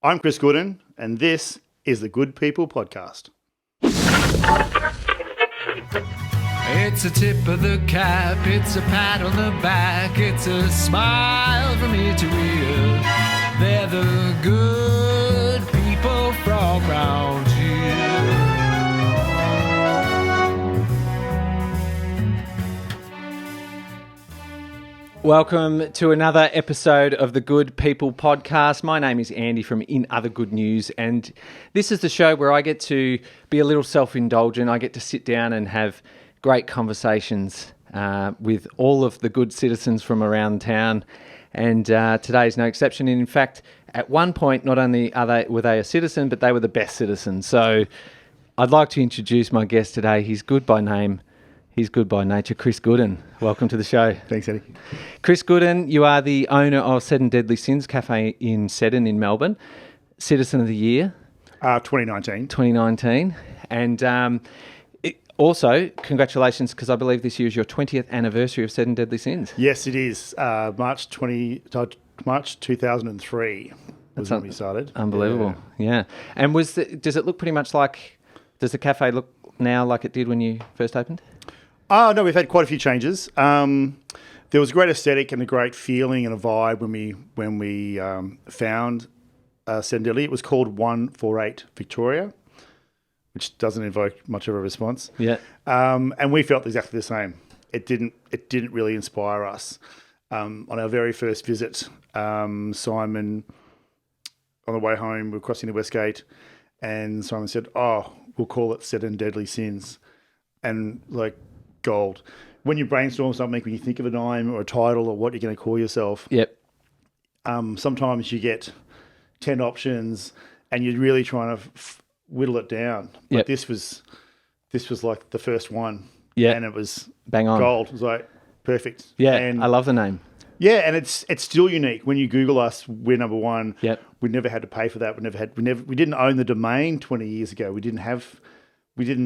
I'm Chris Gooden, and this is the Good People Podcast. It's a tip of the cap, it's a pat on the back, it's a smile from ear to ear. They're the good people from round here. Welcome to another episode of the Good People Podcast. My name is Andy from In Other Good News, and this is the show where I get to be a little self-indulgent. I get to sit down and have great conversations with all of the good citizens from around town, and today is no exception. And in fact, at one point, not only were they a citizen, but they were the best citizen. So I'd like to introduce my guest today. He's good by name. He's good by nature. Chris Gooden, welcome to the show. Thanks, Eddie. Chris Gooden, you are the owner of Seddon Deadly Sins Cafe in Seddon in Melbourne. Citizen of the Year. 2019. 2019. And also, congratulations, because I believe this year is your 20th anniversary of Seddon Deadly Sins. Yes, it is. March 2003 was when we started. Unbelievable. Yeah. And does it look pretty much like, does the cafe look now like it did when you first opened? Oh, no, we've had quite a few changes. There was a great aesthetic and a great feeling and a vibe when we found Seddon Deadly. It was called 148 Victoria, which doesn't invoke much of a response. Yeah. And we felt exactly the same. It didn't really inspire us. On our very first visit, Simon, on the way home, we were crossing the West Gate, and Simon said, "Oh, we'll call it Seddon Deadly Sins." And like gold. When you brainstorm something, when you think of a name or a title or what you're going to call yourself, Yep. Sometimes you get 10 options and you're really trying to whittle it down. But Yep. this was like the first one. Yeah. And it was Bang on. gold. It was like perfect. Yeah, And I love the name. yeah, and it's still unique. When you Google us, we're number one. Yep. We never had to pay for that. We didn't own the domain 20 years ago. We didn't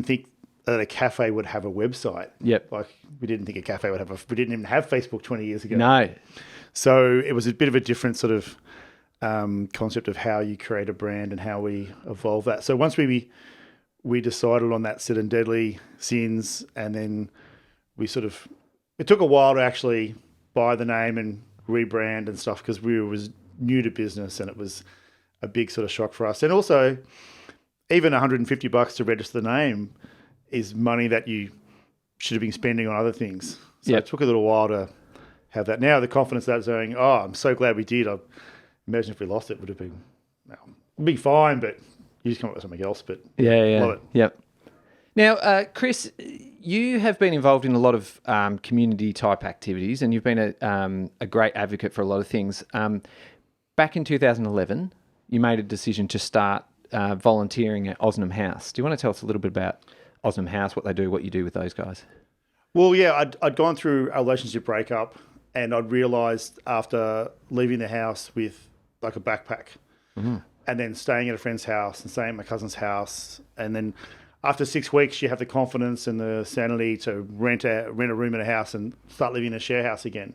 think that a cafe would have a website. Yep. Like we didn't think a cafe would we didn't even have Facebook 20 years ago. No. So it was a bit of a different sort of concept of how you create a brand and how we evolve that. So once we decided on that Seddon Deadly Sins, and then it took a while to actually buy the name and rebrand and stuff, because we was new to business and it was a big sort of shock for us. And also, even $150 to register the name is money that you should have been spending on other things. So Yep. It took a little while to have that. Now the confidence that's saying, "Oh, I'm so glad we did." I imagine if we lost it, would have been, it'd be fine, but you just come up with something else. But Yeah. love it. Yep. Now, Chris, you have been involved in a lot of community type activities, and you've been a great advocate for a lot of things. Back in 2011, you made a decision to start volunteering at Osnum House. Do you want to tell us a little bit about Osnum House, what they do, what you do with those guys? Well, yeah, I'd gone through a relationship breakup, and I'd realised after leaving the house with like a backpack, and then staying at a friend's house and staying at my cousin's house, and then after 6 weeks, you have the confidence and the sanity to rent a room in a house and start living in a share house again.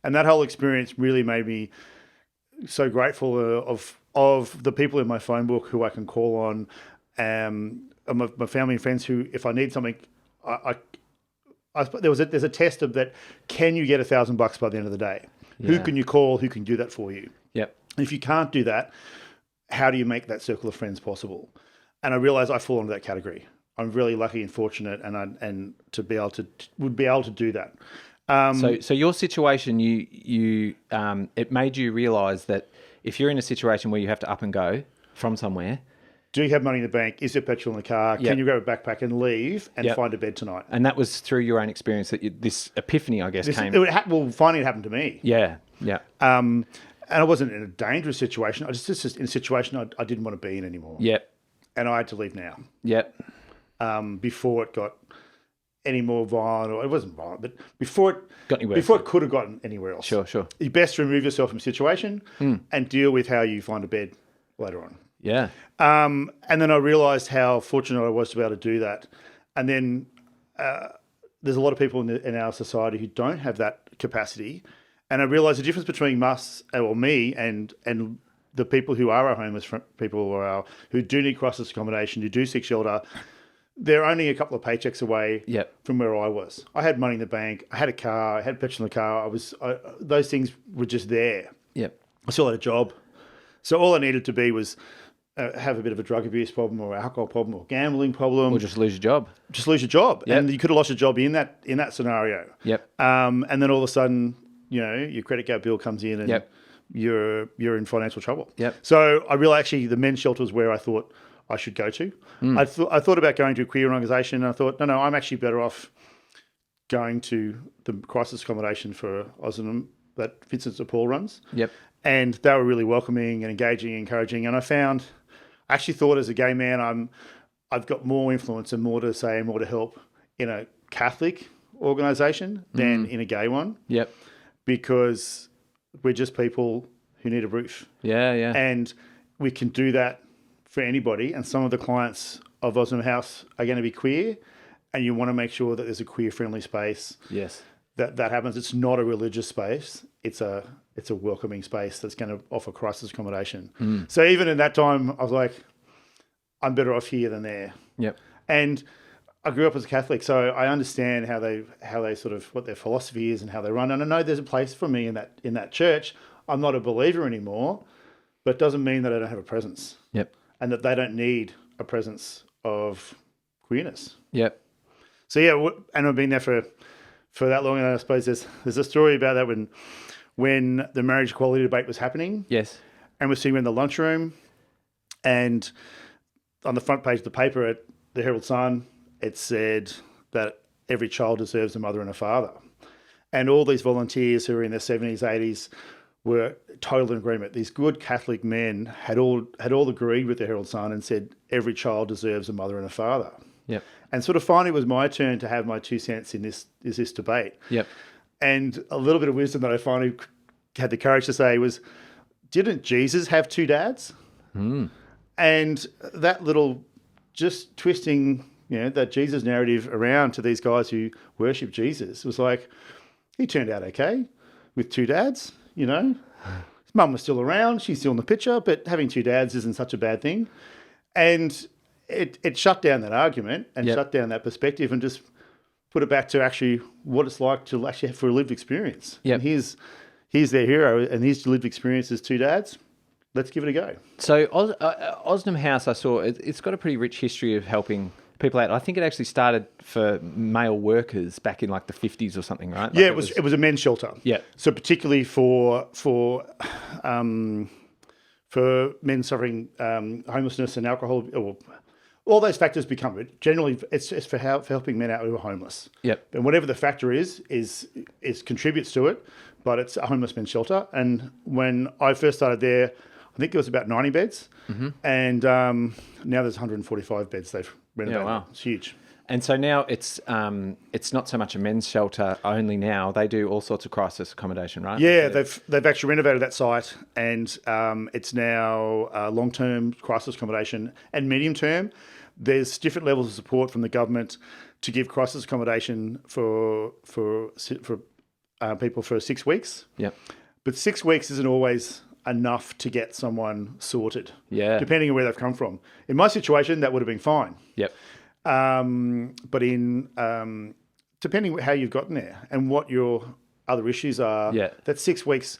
And that whole experience really made me so grateful of the people in my phone book who I can call on, my family and friends who, if I need something, there's a test of that. Can you get $1,000 by the end of the day? Yeah. Who can you call? Who can do that for you? Yep. And if you can't do that, how do you make that circle of friends possible? And I realize I fall into that category. I'm really lucky and fortunate, and to be able to do that. So your situation, you it made you realise that if you're in a situation where you have to up and go from somewhere, do you have money in the bank? Is there petrol in the car? Yep. Can you grab a backpack and leave and Yep. find a bed tonight? and that was through your own experience that this epiphany, I guess, came. Finally it happened to me. Yeah. And I wasn't in a dangerous situation. I was just in a situation I didn't want to be in anymore. Yep. And I had to leave now. Yep. Before it got any more violent, or it wasn't violent, but before it Got anywhere. before it could have gotten anywhere else. Sure. You best remove yourself from the situation and deal with how you find a bed later on. Yeah. And then I realised how fortunate I was to be able to do that. And then there's a lot of people in our society who don't have that capacity. And I realised the difference between me and the people who are our homeless people or who do need crisis accommodation, who do seek shelter, they're only a couple of paychecks away from where I was. I had money in the bank. I had a car. I had petrol in the car. Those things were just there. Yep. I still had a job. So all I needed to be was have a bit of a drug abuse problem or alcohol problem or gambling problem. Or just lose your job. Just lose your job. Yep. And you could have lost your job in that scenario. Yep. And then all of a sudden, your credit card bill comes in and you're in financial trouble. Yep. So I realized actually the men's shelter was where I thought I should go to. I thought about going to a queer organisation, and I thought, no, I'm actually better off going to the crisis accommodation for Aussie that Vincent de Paul runs. Yep. And they were really welcoming and engaging, encouraging. And I actually thought as a gay man, I've got more influence and more to say and more to help in a Catholic organisation than in a gay one. Yep. Because we're just people who need a roof. Yeah, yeah. And we can do that for anybody. And some of the clients of Aussie House are going to be queer, and you want to make sure that there's a queer-friendly space. Yes. That happens. It's not a religious space. It's a welcoming space that's going to offer crisis accommodation. So even in that time, I was like, I'm better off here than there. Yep. And I grew up as a Catholic, so I understand how they sort of what their philosophy is and how they run. And I know there's a place for me in that church. I'm not a believer anymore, but it doesn't mean that I don't have a presence. Yep. And that they don't need a presence of queerness. Yep. So yeah, and I've been there for that long, and I suppose there's a story about that when the marriage equality debate was happening. Yes. And we're sitting in the lunchroom, and on the front page of the paper at the Herald Sun, it said that every child deserves a mother and a father. And all these volunteers who were in their 70s, 80s were totally in agreement. These good Catholic men had all agreed with the Herald Sun and said every child deserves a mother and a father. Yep. And sort of finally it was my turn to have my 2 cents in this debate. Yep. And a little bit of wisdom that I finally had the courage to say was, didn't Jesus have 2 dads? And that little just twisting, that Jesus narrative around to these guys who worship Jesus was like, he turned out okay with 2 dads, His mum was still around, she's still in the picture, but having 2 dads isn't such a bad thing. And it shut down that argument and shut down that perspective and just put it back to actually what it's like to actually have for a lived experience. Yep. And here's their hero, and his lived experience is 2 dads. Let's give it a go. So Aussie House, I saw, it's got a pretty rich history of helping people out. I think it actually started for male workers back in like the 50s or something, right? Yeah, it was a men's shelter. Yeah. So particularly for men suffering homelessness and alcohol, or all those factors become it. Generally, it's for helping men out who are homeless. Yep. And whatever the factor is contributes to it, but it's a homeless men's shelter. And when I first started there, I think it was about 90 beds, and now there's 145 beds they've renovated. Yeah, wow. It's huge. And so now it's not so much a men's shelter only now. They do all sorts of crisis accommodation, right? Yeah, they've actually renovated that site, and it's now long-term crisis accommodation and medium-term. There's different levels of support from the government to give crisis accommodation for people for 6 weeks. Yep. But 6 weeks isn't always enough to get someone sorted. Yeah. Depending on where they've come from. In my situation, that would have been fine. Yep. But in depending how you've gotten there and what your other issues are, that 6 weeks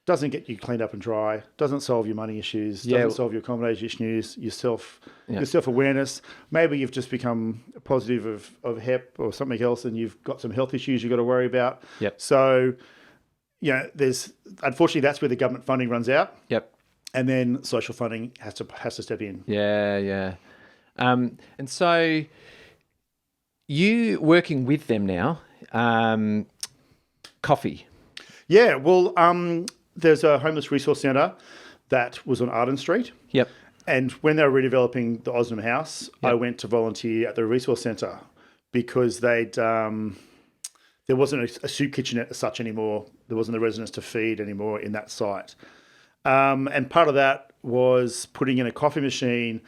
doesn't get you cleaned up and dry, doesn't solve your money issues, doesn't solve your accommodation issues, your self-awareness. Maybe you've just become positive of HEP or something else, and you've got some health issues you've got to worry about. Yep. So, unfortunately, that's where the government funding runs out. Yep. And then social funding has to step in. Yeah, yeah. And so you working with them now, coffee. Yeah, well, there's a homeless resource centre that was on Arden Street. Yep. And when they were redeveloping the Aussie House, I went to volunteer at the resource centre because there wasn't a soup kitchenette as such anymore. There wasn't the residents to feed anymore in that site. And part of that was putting in a coffee machine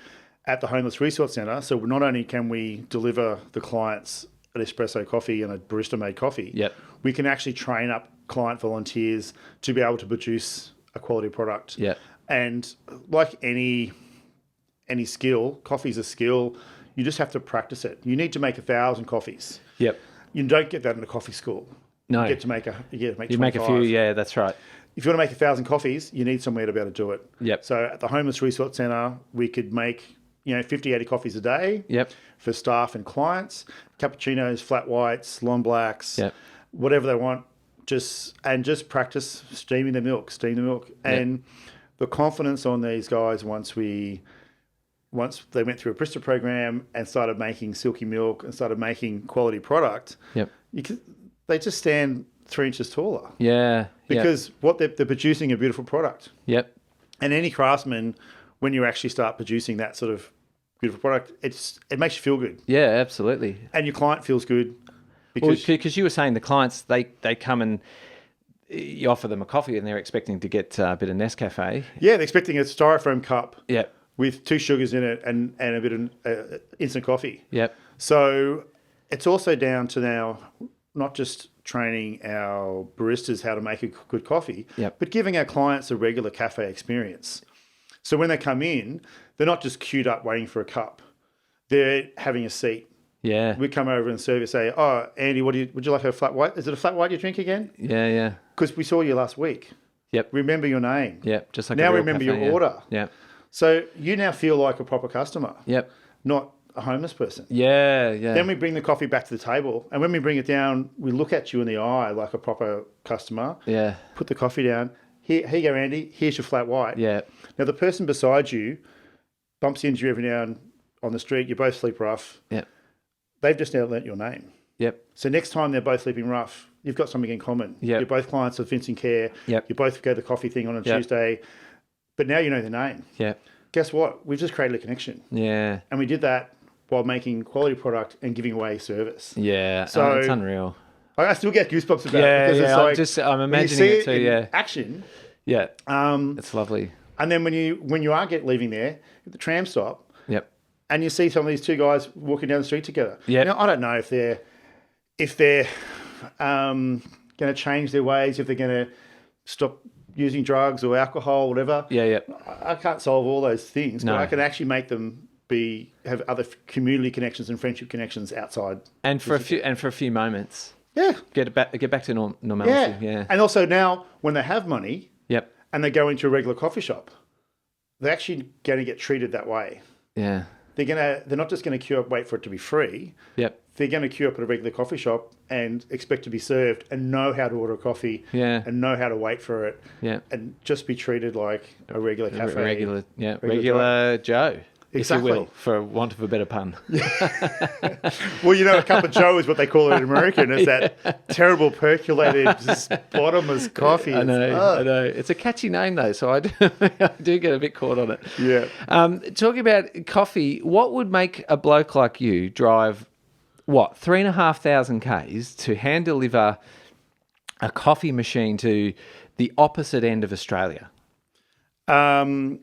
at the Homeless Resource Centre. So not only can we deliver the clients an espresso coffee and a barista-made coffee, we can actually train up client volunteers to be able to produce a quality product. Yep. And like any skill, coffee's a skill. You just have to practice it. You need to make 1,000 coffees. Yep. You don't get that in a coffee school. No. You get to make You make a few, yeah, that's right. If you want to make 1,000 coffees, you need somewhere to be able to do it. Yep. So at the Homeless Resource Centre, we could make 50, 80 coffees a day. Yep. For staff and clients, cappuccinos, flat whites, long blacks, Yep. whatever they want. Just practice steam the milk. And the confidence on these guys once they went through a barista program and started making silky milk and started making quality product. Yep. They just stand 3 inches taller. Yeah. Because what they're producing a beautiful product. Yep. And any craftsman, when you actually start producing that sort of beautiful product, it makes you feel good. Yeah, absolutely. And your client feels good. Because you were saying the clients, they come and you offer them a coffee and they're expecting to get a bit of Nescafe. Yeah, they're expecting a styrofoam cup. Yep. With 2 sugars in it and a bit of instant coffee. Yep. So it's also down to now not just training our baristas how to make a good coffee, but giving our clients a regular cafe experience. So when they come in, they're not just queued up waiting for a cup. They're having a seat. Yeah. We come over and serve you, say, "Oh, Andy, would you like a flat white? Is it a flat white you drink again?" Yeah, yeah. Because we saw you last week. Yep. Remember your name. Yep. Just like now a real remember cafe, your order. Yeah. So you now feel like a proper customer. Yep. Not a homeless person. Yeah, yeah. Then we bring the coffee back to the table, and when we bring it down, we look at you in the eye like a proper customer. Yeah. Put the coffee down. Here you go, Andy. Here's your flat white. Yeah. Now the person beside you bumps into you every now and on the street. You both sleep rough. Yep. They've just now learnt your name. Yep. So next time they're both sleeping rough, you've got something in common. Yep. You're both clients of Vincent Care. Yep. You both go to the coffee thing on a Tuesday, but now you know their name. Yep. Guess what? We've just created a connection. Yeah. And we did that while making quality product and giving away service. Yeah. So it's unreal. I still get goosebumps about Yeah, it because yeah. it's like I'm when you imagining see it too. in Yeah. action. Yeah. It's lovely. And then when you are leaving there at the tram stop, Yep. and you see some of these 2 guys walking down the street together. Yep. Now I don't know if they're going to change their ways, if they're going to stop using drugs or alcohol, whatever. Yeah, yeah. I can't solve all those things, No. but I can actually make them have other community connections and friendship connections outside. And for a few moments. Yeah. Get back to normality. Yeah. And also now when they have money Yep. and they go into a regular coffee shop, they're actually going to get treated that way. Yeah. They're not just going to queue up, wait for it to be free. Yep. They're going to queue up at a regular coffee shop and expect to be served and know how to order a coffee. Yeah. And know how to wait for it. Yeah. And just be treated like a regular cafe. Regular Joe, Exactly. if you will, for want of a better pun. Well, a cup of joe is what they call it in America. And it's that terrible percolated, just bottomless coffee. I know. It's a catchy name though, so I do get a bit caught on it. Yeah. Talking about coffee, what would make a bloke like you drive 3,500 Ks to hand deliver a coffee machine to the opposite end of Australia? The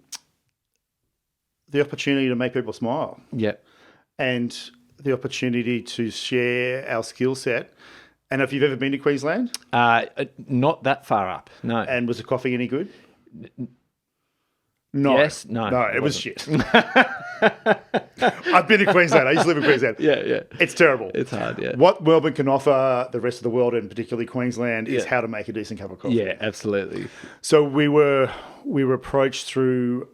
opportunity to make people smile. Yep. And the opportunity to share our skill set. And if you've ever been to Queensland? Not that far up, no. And was the coffee any good? No. Yes? No. No, it was shit. I've been to Queensland. I used to live in Queensland. Yeah. It's terrible. It's hard, yeah. What Melbourne can offer the rest of the world, and particularly Queensland, is how to make a decent cup of coffee. Yeah, absolutely. So we were approached through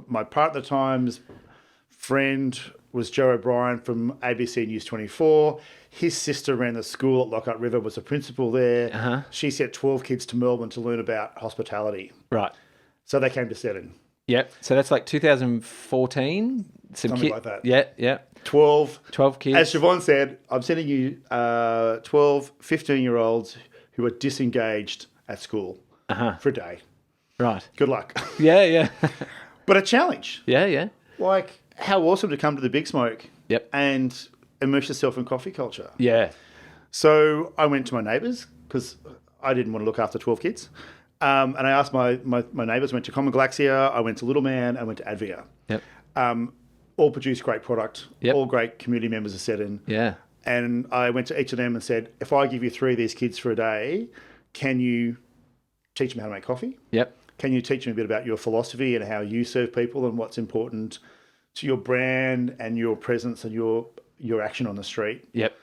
my partner at the time's friend was Joe O'Brien from ABC News 24. His sister ran the school at Lockhart River, was a principal there. Uh-huh. She sent 12 kids to Melbourne to learn about hospitality. Right. So they came to Seddon. Yep. So that's like 2014? Something like that. Yeah. 12 kids. As Siobhan said, I'm sending you 12, 15-year-olds who are disengaged at school for a day. Right. Good luck. Yeah. But a challenge. Yeah. Like, how awesome to come to the Big Smoke and immerse yourself in coffee culture. Yeah. So I went to my neighbours because I didn't want to look after 12 kids. And I asked my neighbours, went to Common Galaxia, I went to Little Man, I went to Advia. Yep. All produced great product, Yep. all great community members of Seddon. Yeah. And I went to each of them and said, if I give you 3 of these kids for a day, can you teach them how to make coffee? Yep. can you teach me a bit about your philosophy and how you serve people and what's important to your brand and your presence and your action on the street? Yep.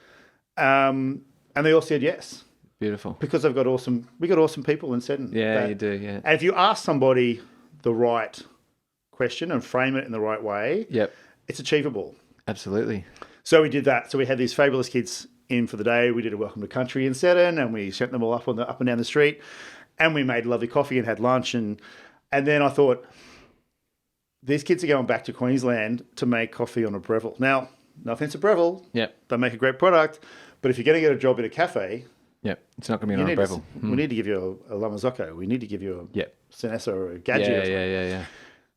And they all said yes. Beautiful. Because we got awesome people in Seddon. Yeah, you do, yeah. And if you ask somebody the right question and frame it in the right way, Yep. it's achievable. Absolutely. So we did that. So we had these fabulous kids in for the day. We did a welcome to country in Seddon, and we sent them all up and down the street, and we made lovely coffee and had lunch. And then I thought, these kids are going back to Queensland to make coffee on a Breville. Now, no offense to Breville, Yep. they make a great product, but if you're going to get a job in a cafe, Yep. It's not going to be on a Breville. we need to give you a Lamazocco. We need to give you a Yep. Sinessa or a Gadget. or something. Yeah.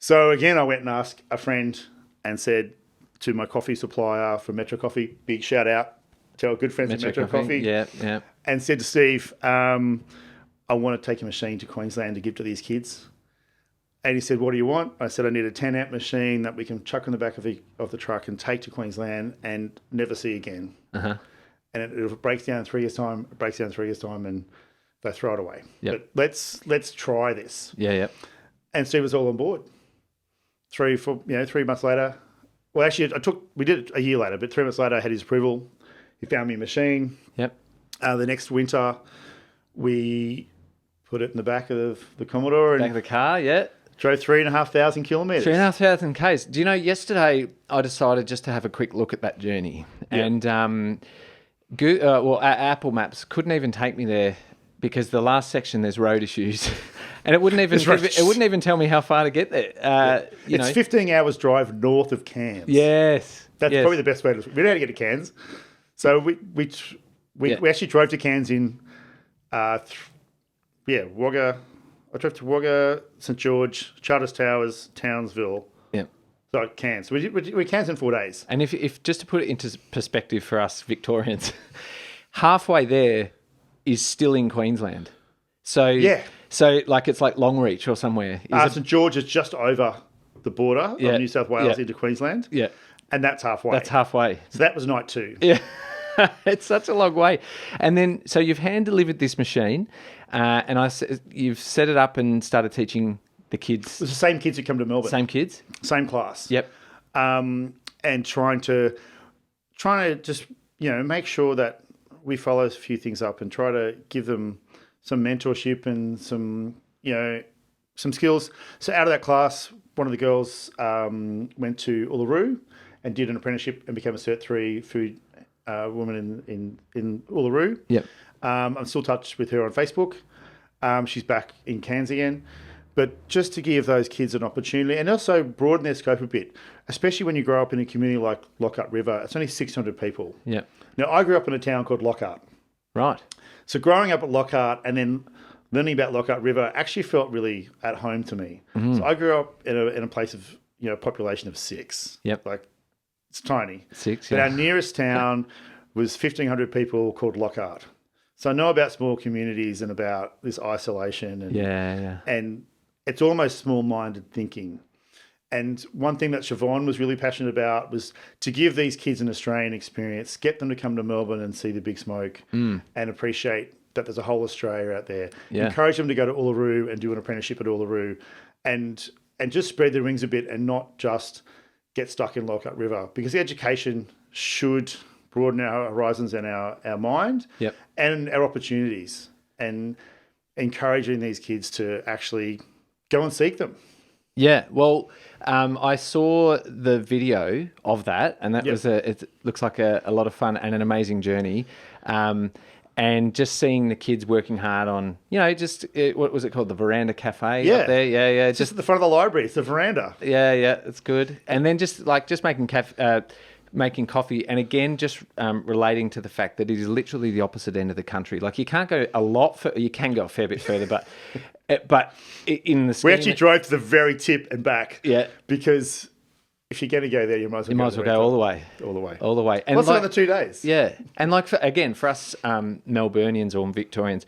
So again, I went and asked a friend and said to my coffee supplier from Metro Coffee, big shout out to our good friends at Metro Coffee. Yeah. And said to Steve, I want to take a machine to Queensland to give to these kids. And he said, what do you want? I said, I need a 10 amp machine that we can chuck in the back of the truck and take to Queensland and never see again. Uh-huh. And it breaks down in 3 years' time, and they throw it away. Yep. But let's try this. Yeah. And Steve was all on board. 3 months later. Well, actually, we did it a year later, but 3 months later, I had his approval. He found me a machine. Yep. The next winter, we put it in the back of the Commodore and Back of the car, yeah. drove 3,500 kilometres. 3,500 Ks. Do you know, yesterday I decided just to have a quick look at that journey. Yep. And Apple Maps couldn't even take me there because the last section there's road issues. And it wouldn't even tell me how far to get there. It's 15 hours drive north of Cairns. Yes. That's probably the best way to... We know how to get to Cairns. So we actually drove to Cairns in... Wagga. I drove to Wagga, St George, Charters Towers, Townsville. Yeah. So Cairns. We Cairns in 4 days. And if just to put it into perspective for us Victorians, halfway there is still in Queensland. So yeah. So like it's like Longreach or somewhere. St George is just over the border of New South Wales into Queensland. Yeah. And that's halfway. That's halfway. So that was night 2. Yeah. It's such a long way. And then, so you've hand-delivered this machine and you've set it up and started teaching the kids. It's the same kids who come to Melbourne. Same kids? Same class. Yep. And trying to just, make sure that we follow a few things up and try to give them some mentorship and some skills. So out of that class, one of the girls went to Uluru and did an apprenticeship and became a Cert 3 food woman in Uluru. Yep. I'm still in touch with her on Facebook. She's back in Cairns again. But just to give those kids an opportunity and also broaden their scope a bit, especially when you grow up in a community like Lockhart River, it's only 600 people. Yep. Now, I grew up in a town called Lockhart. Right. So growing up at Lockhart and then learning about Lockhart River actually felt really at home to me. Mm-hmm. So I grew up in a place of, population of 6. Yep. Like, it's tiny. 6, But our nearest town was 1,500 people called Lockhart. So I know about small communities and about this isolation. And, and it's almost small-minded thinking. And one thing that Siobhan was really passionate about was to give these kids an Australian experience, get them to come to Melbourne and see the big smoke and appreciate that there's a whole Australia out there. Yeah. Encourage them to go to Uluru and do an apprenticeship at Uluru and just spread their wings a bit and not just get stuck in Lockhart River, because the education should broaden our horizons and our mind and our opportunities, and encouraging these kids to actually go and seek them. Yeah, well, I saw the video of that, and that was it looks like a lot of fun and an amazing journey. And just seeing the kids working hard on, what was it called? The Veranda Cafe up there? Yeah. Just at the front of the library. It's the veranda. Yeah, it's good. And then just making coffee, and again, just relating to the fact that it is literally the opposite end of the country. Like, you can't go a lot further. You can go a fair bit further, but in the scheme, we actually drove to the very tip and back. Yeah, because if you're going to go there, you might as well go all the way. All the way. And what's another 2 days? Yeah, and for us Melburnians or Victorians,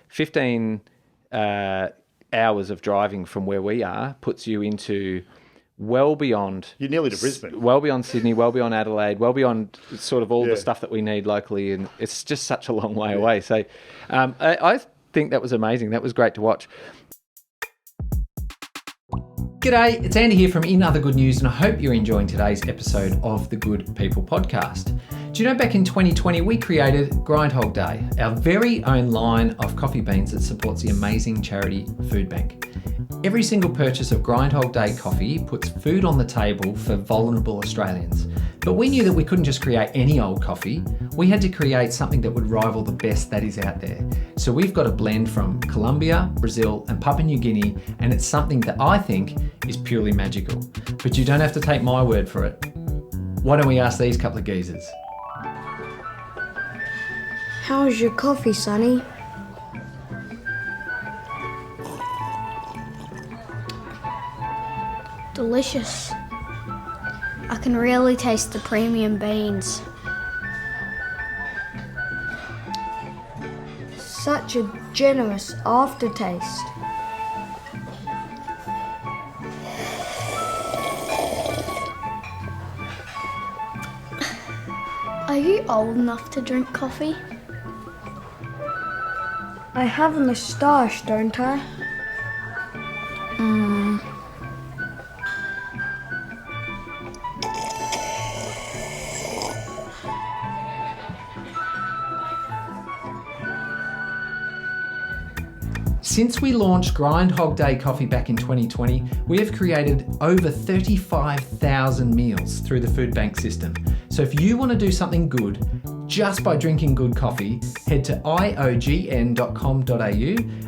15 hours of driving from where we are puts you into well beyond... You're nearly to Brisbane. Well beyond Sydney, well beyond Adelaide, well beyond sort of all the stuff that we need locally, and it's just such a long way away. So I think that was amazing. That was great to watch. G'day, it's Andy here from In Other Good News, and I hope you're enjoying today's episode of the Good People Podcast. Do you know back in 2020 we created Grindhog Day, our very own line of coffee beans that supports the amazing charity Food Bank. Every single purchase of Grindhog Day coffee puts food on the table for vulnerable Australians. But we knew that we couldn't just create any old coffee. We had to create something that would rival the best that is out there. So we've got a blend from Colombia, Brazil and Papua New Guinea, and it's something that I think is purely magical. But you don't have to take my word for it. Why don't we ask these couple of geezers? How's your coffee, Sonny? Delicious. I can really taste the premium beans. Such a generous aftertaste. Are you old enough to drink coffee? I have a moustache, don't I? Since we launched Grindhog Day Coffee back in 2020, we have created over 35,000 meals through the food bank system. So if you want to do something good just by drinking good coffee, head to iogn.com.au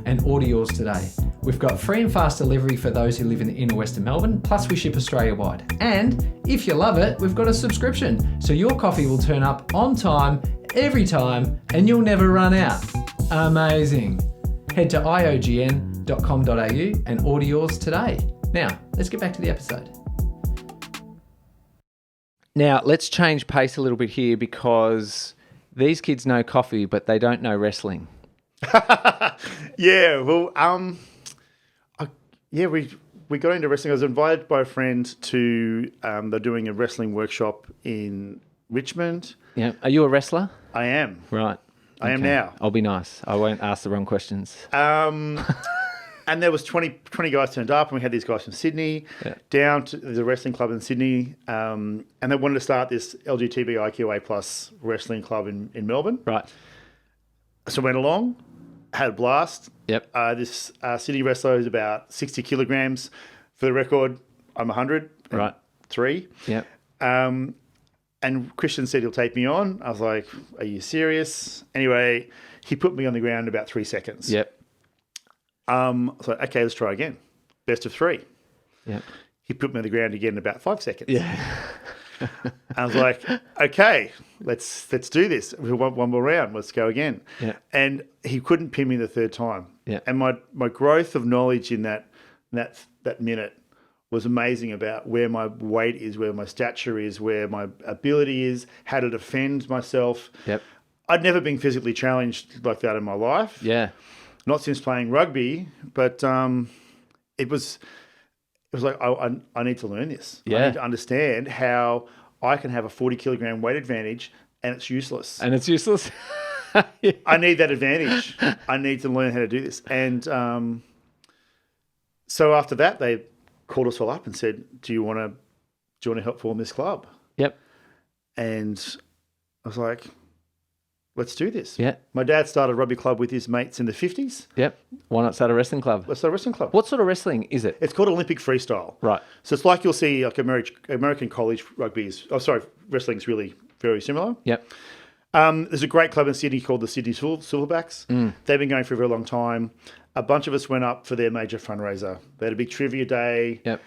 and order yours today. We've got free and fast delivery for those who live in the inner western Melbourne, plus we ship Australia-wide. And if you love it, we've got a subscription, so your coffee will turn up on time, every time, and you'll never run out. Amazing. Head to iogn.com.au and order yours today. Now, let's get back to the episode. Now, let's change pace a little bit here because these kids know coffee, but they don't know wrestling. Yeah, well, we got into wrestling. I was invited by a friend to, they're doing a wrestling workshop in Richmond. Yeah. Are you a wrestler? I am. Right. I am now. I'll be nice. I won't ask the wrong questions. And there was 20 guys turned up, and we had these guys from Sydney down to the wrestling club in Sydney, and they wanted to start this LGBTIQA plus wrestling club in Melbourne. Right. So went along, had a blast. Yep. This Sydney wrestler is about 60 kilograms. For the record, I'm 100. Right. 3. Yep. And Christian said he'll take me on. I was like, are you serious? Anyway, he put me on the ground in about 3 seconds. Yep. So, okay, let's try again. Best of 3. Yep. He put me on the ground again in about 5 seconds. Yeah. I was like, okay, let's do this. We want one more round. Let's go again. Yeah. And he couldn't pin me the third time. Yeah. And my growth of knowledge in that minute was amazing about where my weight is, where my stature is, where my ability is, how to defend myself. Yep. I'd never been physically challenged like that in my life. Yeah. Not since playing rugby, but it was like, I need to learn this. Yeah. I need to understand how I can have a 40 kilogram weight advantage and it's useless. And it's useless? Yeah. I need that advantage. I need to learn how to do this. And so after that, they called us all up and said, do you want to help form this club? Yep. And I was like, let's do this. Yeah. My dad started a rugby club with his mates in the 50s. Yep. Why not start a wrestling club? Let's start a wrestling club. What sort of wrestling is it? It's called Olympic freestyle. Right. So it's like you'll see like American college rugby wrestling is really very similar. Yep. There's a great club in Sydney called the Sydney Silverbacks. They've been going for a very long time. A bunch of us went up for their major fundraiser. They had a big trivia day. Yep.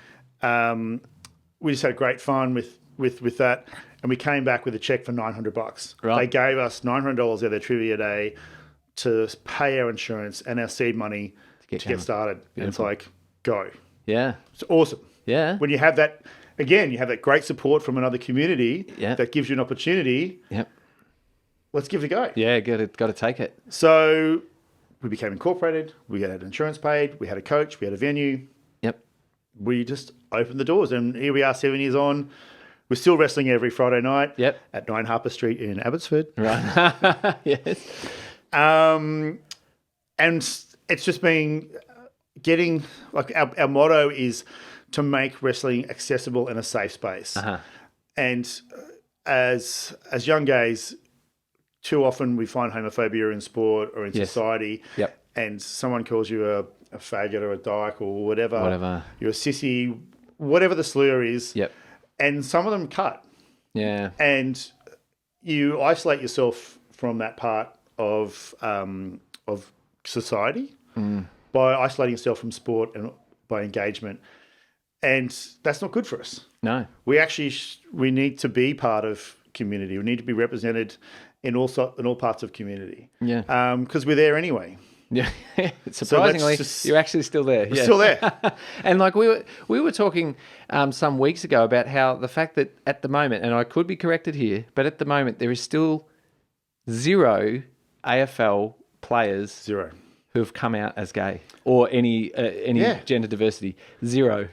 We just had great fun with that, and we came back with a check for $900. Right. They gave us $900 at their trivia day to pay our insurance and our seed money to get started. And it's like, go. Yeah. It's awesome. Yeah. When you have that, again, you have that great support from another community that gives you an opportunity. Yep. Let's give it a go. Yeah, got to take it. So we became incorporated. We had insurance paid. We had a coach. We had a venue. Yep. We just opened the doors, and here we are 7 years on. We're still wrestling every Friday night at 9 Harper Street in Abbotsford. Right. Yes. And it's just been getting, like our motto is to make wrestling accessible and a safe space. And as young gays, too often we find homophobia in sport or in society. Yep. And someone calls you a faggot or a dyke or whatever. Whatever. You're a sissy, whatever the slur is. Yep. And some of them cut. Yeah. And you isolate yourself from that part of society by isolating yourself from sport and by engagement. And that's not good for us. No. We actually we need to be part of community. We need to be represented in all parts of community. Yeah. Because we're there anyway. Yeah. Surprisingly, you're actually still there. We're still there. And like we were talking some weeks ago about how the fact that at the moment, and I could be corrected here, but at the moment there is still 0 AFL players who have come out as gay or any gender diversity. 0.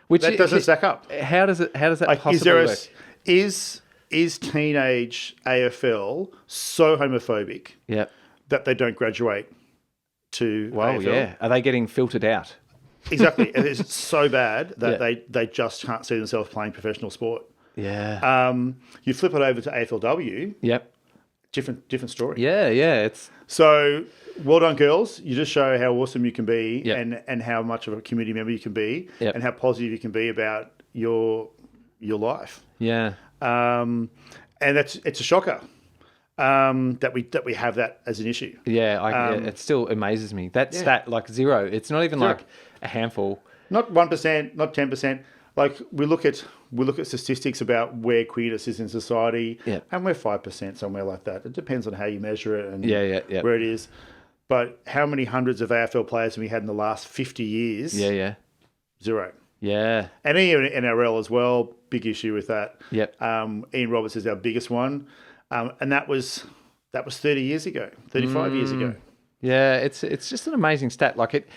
Which that doesn't stack up. How does that possibly work? Is teenage AFL so homophobic that they don't graduate to AFL? Yeah. Are they getting filtered out? Exactly. It's so bad that they just can't see themselves playing professional sport. Yeah. You flip it over to AFLW. Yep. Different story. Yeah. It's so well done, girls. You just show how awesome you can be and how much of a community member you can be and how positive you can be about your life. Yeah. And it's a shocker that we have that as an issue. Yeah, it still amazes me. That stat, like 0, it's not even like a handful. Not 1%, not 10%. Like we look at statistics about where queerness is in society, and we're 5%, somewhere like that. It depends on how you measure it and where it is. But how many hundreds of AFL players have we had in the last 50 years? Yeah. 0. Yeah. And even NRL as well, big issue with that. Yep. Ian Roberts is our biggest one. And that was 30 years ago, 35 years ago. Yeah, it's just an amazing stat. Like it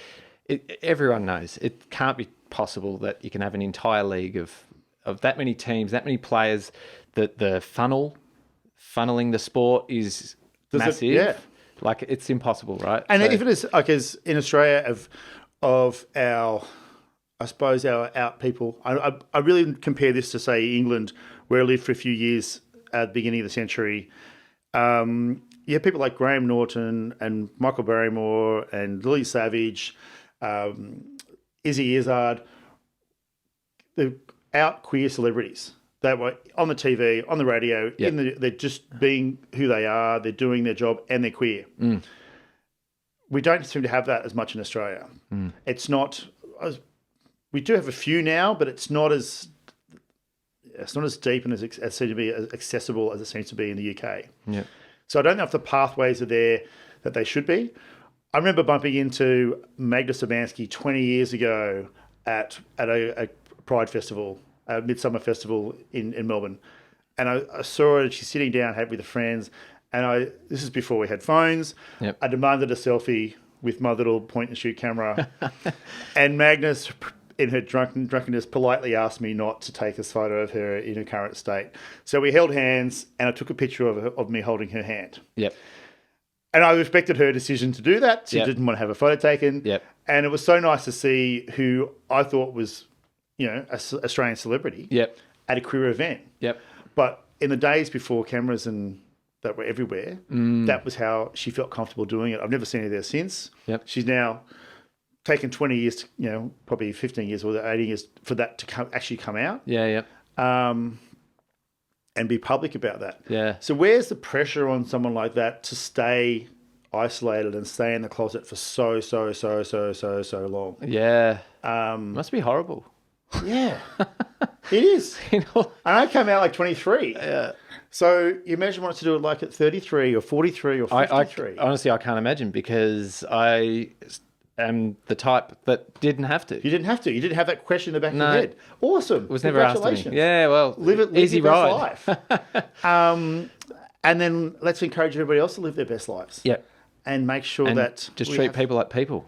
everyone knows it can't be possible that you can have an entire league of that many teams, that many players, that the funneling the sport is massive. Like it's impossible, right? And even as in Australia of our out people, I really compare this to say England, where I lived for a few years at the beginning of the century. You have people like Graham Norton and Michael Barrymore and Lily Savage, Izzy Izzard, the out queer celebrities that were on the TV, on the radio, they're just being who they are, they're doing their job, and they're queer. We don't seem to have that as much in Australia. It's not. We do have a few now, but it's not as deep and as seems to be as accessible as it seems to be in the UK. Yeah. So I don't know if the pathways are there that they should be. I remember bumping into Magda Szubanski 20 years ago at a Pride festival, a Midsummer Festival in Melbourne. And I saw her, she's sitting down with her friends, and this is before we had phones. Yep. I demanded a selfie with my little point and shoot camera. And Magnus, in her drunkenness, politely asked me not to take a photo of her in her current state. So we held hands, and I took a picture of me holding her hand. Yep. And I respected her decision to do that. She didn't want to have a photo taken. Yep. And it was so nice to see who I thought was, an Australian celebrity at a queer event. Yep. But in the days before cameras and that were everywhere, that was how she felt comfortable doing it. I've never seen her there since. Yep. She's now taken 20 years, probably 15 years or 18 years for that to actually come out. Yeah. And be public about that. Yeah. So where's the pressure on someone like that to stay isolated and stay in the closet for so long? Yeah. Must be horrible. Yeah. It is. And I came out like 23. Yeah. So you imagine what to do it like at 33 or 43 or 53. Honestly, I can't imagine because I am the type that didn't have to. You didn't have to. You didn't have that question in the back of your head. Awesome. It was never asked to me. Yeah, well, live easy your ride. best life. And then let's encourage everybody else to live their best lives. Yeah. And make sure that just treat people like people.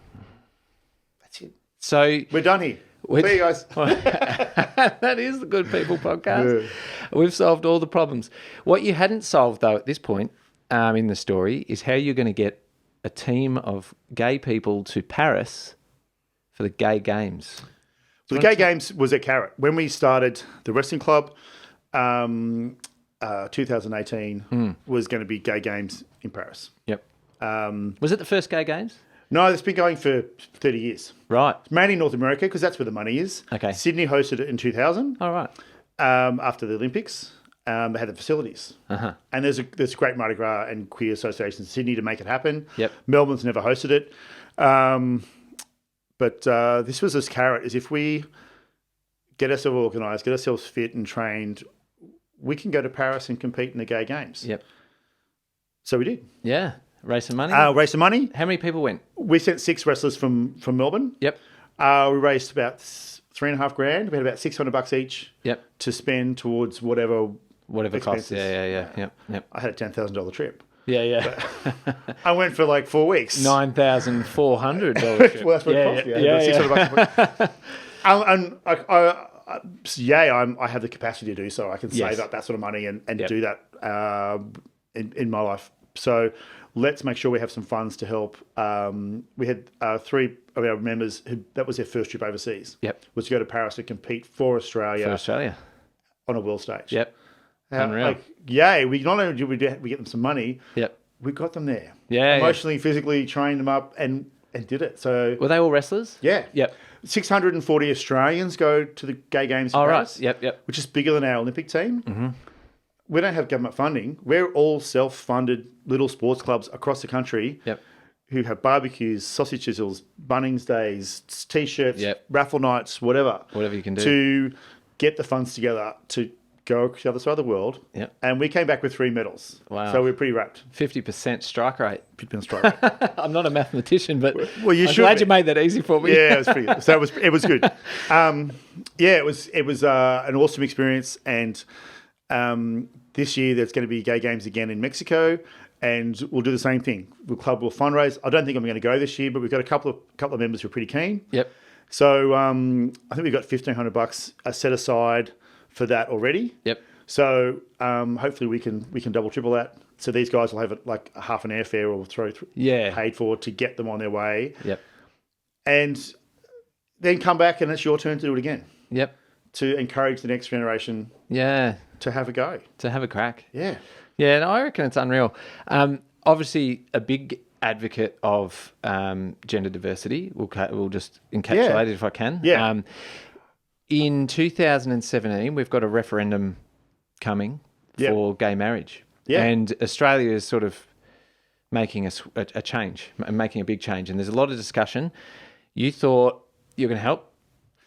That's it. So we're done here. See you guys. That is the Good People podcast. Yeah. We've solved all the problems. What you hadn't solved, though, at this point in the story is how you're going to get a team of gay people to Paris for the gay games. So the Gay Games was at Carrot. When we started the wrestling club, 2018 was going to be Gay Games in Paris. Yep. Was it the first Gay Games? No, it's been going for 30 years. Right. Mainly North America because that's where the money is. Okay. Sydney hosted it in 2000 All right. after the Olympics. They had the facilities. Uh-huh. And there's great Mardi Gras and queer associations in Sydney to make it happen. Yep. Melbourne's never hosted it. But this was as Carrot, is if we get ourselves organised, get ourselves fit and trained, we can go to Paris and compete in the Gay Games. Yep. So we did. Yeah. Raise some money. Raise some money. How many people went? We sent 6 wrestlers from Melbourne. Yep. We raised about $3,500. We had about $600 each. Yep. To spend towards whatever costs. expenses. Yeah. Yep. I had a $10,000 trip. Yeah. I went for like 4 weeks. $9,400. Well, that's what it cost. $600. I have the capacity to do so. I can save up that sort of money and do that in my life. So let's make sure we have some funds to help. We had 3 of our members that was their first trip overseas. Yep. Was to go to Paris to compete for Australia. On a world stage. Yep. Unreal. We not only did we get them some money. Yep. We got them there. Yeah. Emotionally, physically, trained them up and did it. So Were they all wrestlers? yeah. Yep. 640 Australians go to the Gay Games in Paris. Right. Yep. Which is bigger than our Olympic team. Mm-hmm. We don't have government funding. We're all self-funded little sports clubs across the country. Yep. Who have barbecues, sausage chisels, Bunnings days, T-shirts, Yep. raffle nights, whatever. Whatever you can do. To get the funds together to go to the other side of the world. Yep. And we came back with 3 medals. Wow. So we're pretty wrapped. 50% strike rate. 50% strike rate. I'm not a mathematician, but Well, you I'm should glad be. you made that easy for me. Yeah, it was pretty good. So it was good. It was an awesome experience. And this year there's going to be Gay Games again in Mexico. And we'll do the same thing. The club will fundraise. I don't think I'm going to go this year, but we've got a couple of members who are pretty keen. Yep. So I think we've got $1,500 set aside for that already. Yep. So hopefully we can double triple that. So these guys will have like a half an airfare or paid for to get them on their way. Yep. And then come back and it's your turn to do it again. Yep. To encourage the next generation. Yeah. To have a go. To have a crack. Yeah. Yeah, no, I reckon it's unreal. Obviously, a big advocate of gender diversity. We'll just encapsulate it if I can. Yeah. In 2017, we've got a referendum coming for gay marriage. Yeah. And Australia is sort of making a change, making a big change. And there's a lot of discussion. You thought you were going to help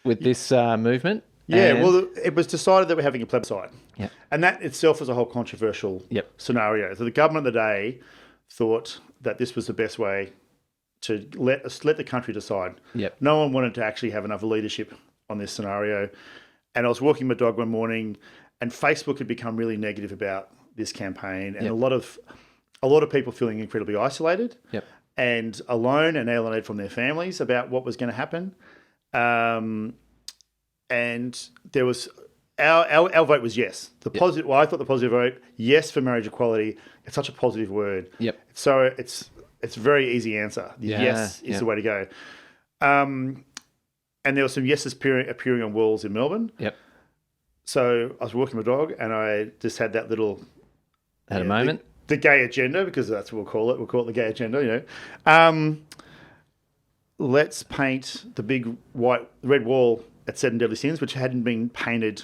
with this movement? Yeah, well, it was decided that we're having a plebiscite. Yeah. And that itself was a whole controversial scenario. So the government of the day thought that this was the best way to let the country decide. Yep. No one wanted to actually have enough leadership on this scenario. And I was walking my dog one morning and Facebook had become really negative about this campaign and a lot of people feeling incredibly isolated and alone and alienated from their families about what was going to happen. And there was our vote was yes. Positive. Well, I thought the positive vote, yes for marriage equality. It's such a positive word. Yep. So it's a very easy answer. Yes is the way to go. And there were some yeses appearing on walls in Melbourne. Yep. So I was walking my dog and I just had that little Had a moment. The gay agenda, because that's what we'll call it. We'll call it the gay agenda. Let's paint the big red wall at Seddon Deadly Sins, which hadn't been painted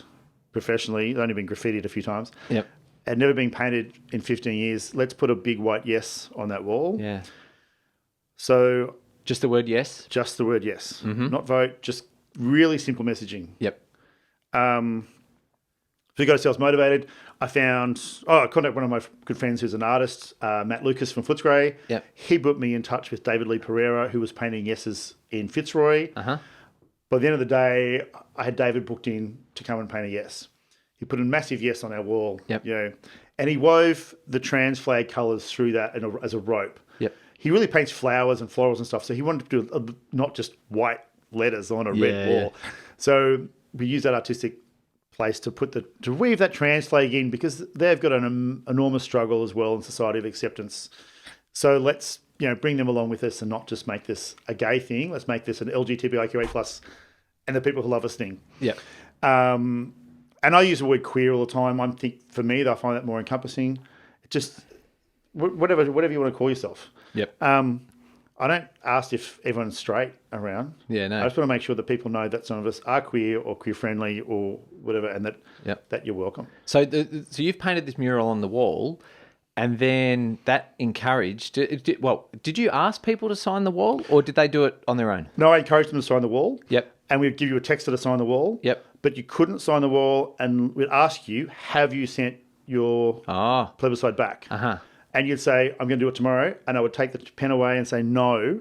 professionally. It's only been graffitied a few times. Yep. Had never been painted in 15 years. Let's put a big white yes on that wall. Yeah. So just the word yes? Just the word yes. Mm-hmm. Not vote, just really simple messaging. Yep. So we got ourselves motivated. I contacted one of my good friends who's an artist, Matt Lucas from Footscray. Yep. He put me in touch with David Lee Pereira, who was painting yeses in Fitzroy. Uh-huh. By the end of the day, I had David booked in to come and paint a yes. He put a massive yes on our wall. Yep. And he wove the trans flag colours through that as a rope. Yep. He really paints flowers and florals and stuff, so he wanted to do not just white letters on a red wall. So we used that artistic place to weave that trans flag in because they've got an enormous struggle as well in society of acceptance. So let's bring them along with us and not just make this a gay thing. Let's make this an LGBTIQA plus and the people who love listening. Yeah. And I use the word queer all the time. For me, I find that more encompassing. Just whatever you want to call yourself. Yep. I don't ask if everyone's straight around. Yeah, no. I just want to make sure that people know that some of us are queer or queer friendly or whatever, and that you're welcome. So you've painted this mural on the wall, and then that encouraged. Did you ask people to sign the wall, or did they do it on their own? No, I encouraged them to sign the wall. Yep. And we'd give you a text to sign the wall. Yep. But you couldn't sign the wall, and we'd ask you, have you sent your plebiscite back? Uh-huh. And you'd say, I'm going to do it tomorrow. And I would take the pen away and say, no,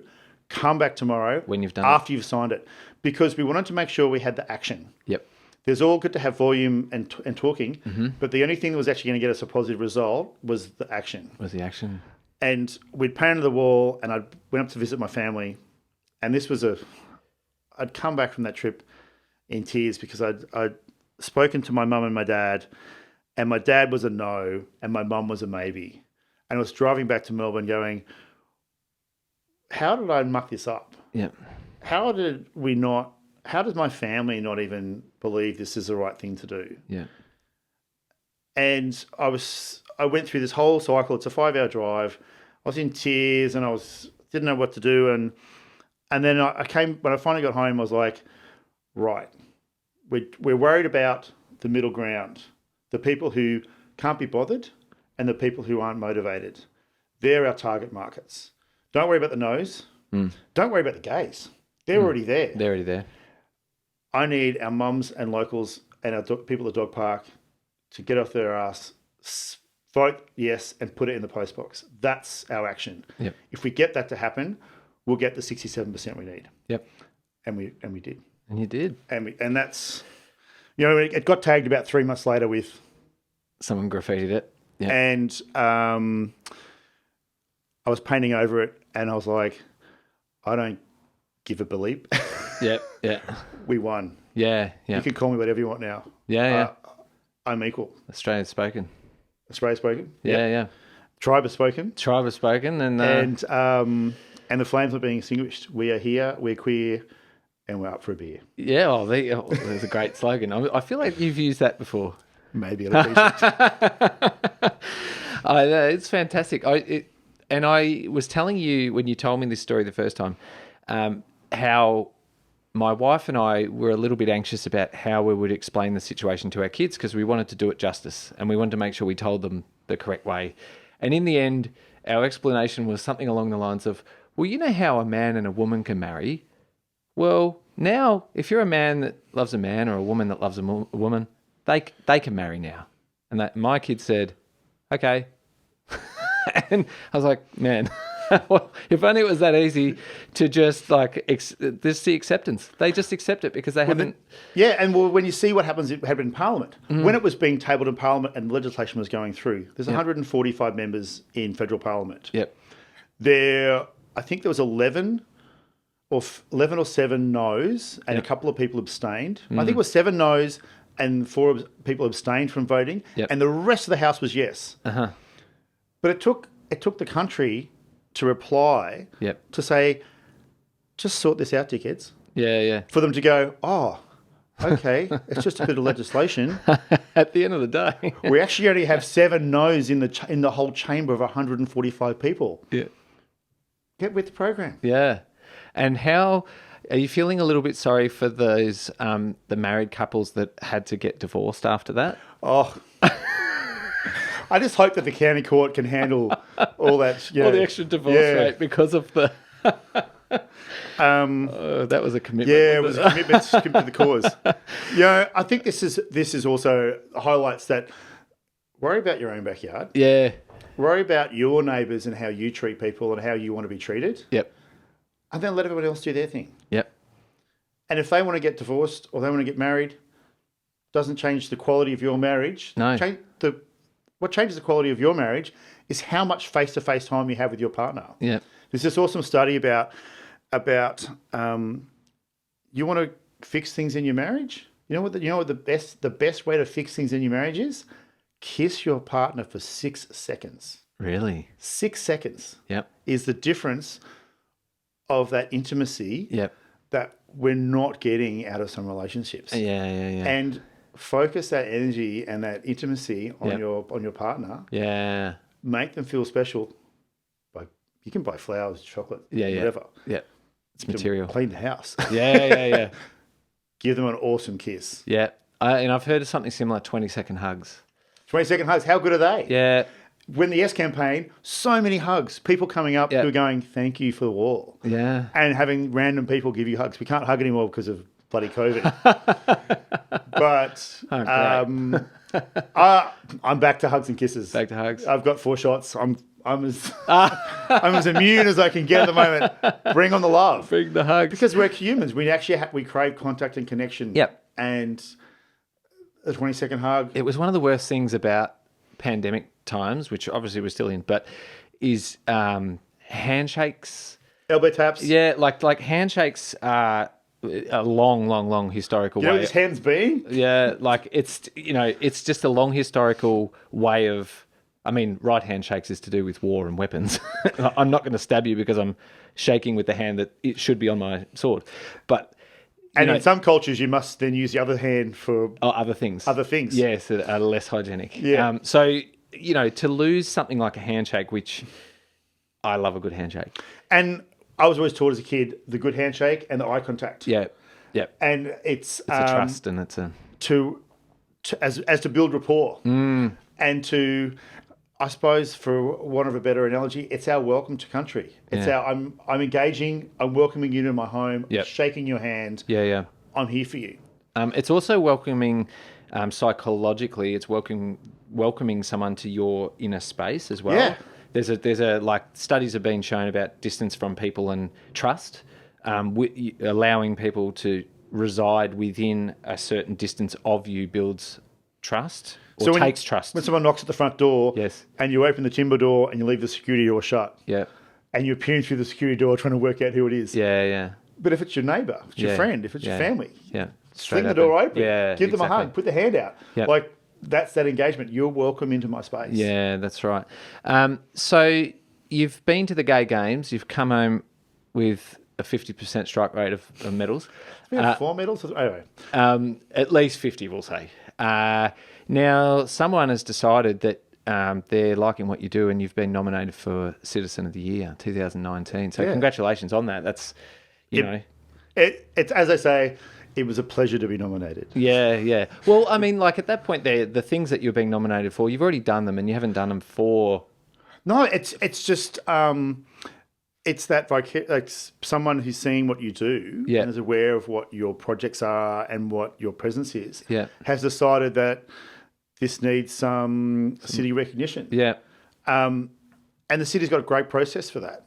come back tomorrow. When you've done after you've signed it. Because we wanted to make sure we had the action. Yep. There's all good to have volume and talking, but the only thing that was actually going to get us a positive result was the action. And we'd painted the wall, and I went up to visit my family. And this was I'd come back from that trip in tears because I'd spoken to my mum and my dad, and my dad was a no, and my mum was a maybe. And I was driving back to Melbourne going, how did I muck this up? Yeah. How does my family not even believe this is the right thing to do? Yeah. And I went through this whole cycle. It's a 5-hour drive. I was in tears and didn't know what to do. And then when I finally got home, I was like, right, we're worried about the middle ground, the people who can't be bothered and the people who aren't motivated. They're our target markets. Don't worry about the no's. Don't worry about the gays. They're already there. I need our mums and locals and our people at the dog park to get off their ass, vote yes, and put it in the postbox. That's our action. Yep. If we get that to happen, we'll get the 67% we need. Yep. And we did. And you did. And that's, it got tagged about 3 months later with... Someone graffitied it. Yep. And I was painting over it, and I was like, I don't give a bleep. Yep. Yeah. We won. Yeah. Yeah. You can call me whatever you want now. Yeah. I'm equal. Australian spoken. Australia spoken. Yeah. Yeah. Tribe has spoken. And the flames are being extinguished. We are here. We're queer. And we're up for a beer. Yeah, there's a great slogan. I feel like you've used that before. Maybe a little bit. It's fantastic. I was telling you when you told me this story the first time, how my wife and I were a little bit anxious about how we would explain the situation to our kids because we wanted to do it justice and we wanted to make sure we told them the correct way. And in the end, our explanation was something along the lines of, well, you know how a man and a woman can marry? Well, now, if you're a man that loves a man or a woman that loves a woman, they can marry now. And my kid said, okay. And I was like, man, if only it was that easy to just this the acceptance. They just accept it because they haven't. When you see what happened in Parliament, when it was being tabled in Parliament and legislation was going through, there's 145 members in federal Parliament. Yep. I think there was 11 or 7 no's and a couple of people abstained. I think it was 7 no's and 4 people abstained from voting, and the rest of the House was yes. Uh-huh. But it took the country to reply to say, just sort this out, dickheads. Yeah. For them to go, oh, okay, it's just a bit of legislation. At the end of the day, we actually only have 7 no's in the whole chamber of 145 people. Yeah. Get with the program. Yeah. And how are you feeling a little bit sorry for those the married couples that had to get divorced after that? Oh, I just hope that the county court can handle all that. All the extra divorce rate because of the. That was a commitment. Yeah, it was a commitment to the cause. I think this is also highlights that worry about your own backyard. Yeah. Worry about your neighbours and how you treat people and how you want to be treated. Yep. And then let everyone else do their thing. Yep. And if they want to get divorced or they want to get married, doesn't change the quality of your marriage. No. What changes the quality of your marriage is how much face-to-face time you have with your partner. Yeah. There's this awesome study about you want to fix things in your marriage. You know what the best way to fix things in your marriage is? Kiss your partner for 6 seconds. Really? 6 seconds. Yep. Is the difference of that intimacy. Yep. That we're not getting out of some relationships. Yeah. And focus that energy and that intimacy on Yep. your partner. Yeah. Make them feel special. You can buy flowers, chocolate, whatever. Yeah. It's You can material. Clean the house. Yeah. Give them an awesome kiss. Yeah. And I've heard of something similar, 20-second hugs. 20-second hugs. How good are they? Yeah. When the Yes campaign, so many hugs. People coming up who are going, thank you for the wall. Yeah. And having random people give you hugs. We can't hug anymore because of bloody COVID. But I'm back to hugs and kisses. Back to hugs. I've got 4 shots. I'm as immune as I can get at the moment. Bring on the love. Bring the hugs. Because we're humans. We actually we crave contact and connection. Yep. And a 20-second hug. It was one of the worst things about pandemic times, which obviously we're still in, but is handshakes. Elbow taps. Yeah, like handshakes are a long historical You know way. what this hand's been? Yeah, like it's just a long historical way of. I mean, right handshakes is to do with war and weapons. I'm not going to stab you because I'm shaking with the hand that it should be on my sword, but. In some cultures, you must then use the other hand for other things. Other things. Yes, that are less hygienic. Yeah. So, to lose something like a handshake, which I love a good handshake. And I was always taught as a kid the good handshake and the eye contact. Yeah. And it's a trust and it's a... as to build rapport. Mm. And to, I suppose, for want of a better analogy, it's our welcome to country. It's I'm engaging, I'm welcoming you to my home, shaking your hand. Yeah. I'm here for you. It's also welcoming psychologically. It's welcoming someone to your inner space as well. Yeah. There's a like studies have been shown about distance from people and trust, allowing people to reside within a certain distance of you builds trust or takes trust. When someone knocks at the front door, Yes. and you open the timber door and you leave the security door shut, Yeah. and you're peering through the security door trying to work out who it is. Yeah. But if it's your neighbour, if it's your friend, if it's your family, Straight fling the door open, Yeah, give them a exactly. hug, put the hand out. Yep. Like, that's that engagement. You're welcome into my space. Yeah, that's right. So you've been to the gay games. You've come home with a 50% strike rate of medals. We have 4 medals. Anyway, At least 50, we'll say. Now, someone has decided that they're liking what you do and you've been nominated for Citizen of the Year 2019. So congratulations on that. That's, you know... It's as I say, it was a pleasure to be nominated. Yeah. Well, I mean, like at that point, the things that you're being nominated for, you've already done them, and you haven't done them for. No, it's just it's that like someone who's seeing what you do and is aware of what your projects are and what your presence is. Yeah. Has decided that this needs some city recognition. Yeah. And the city's got a great process for that.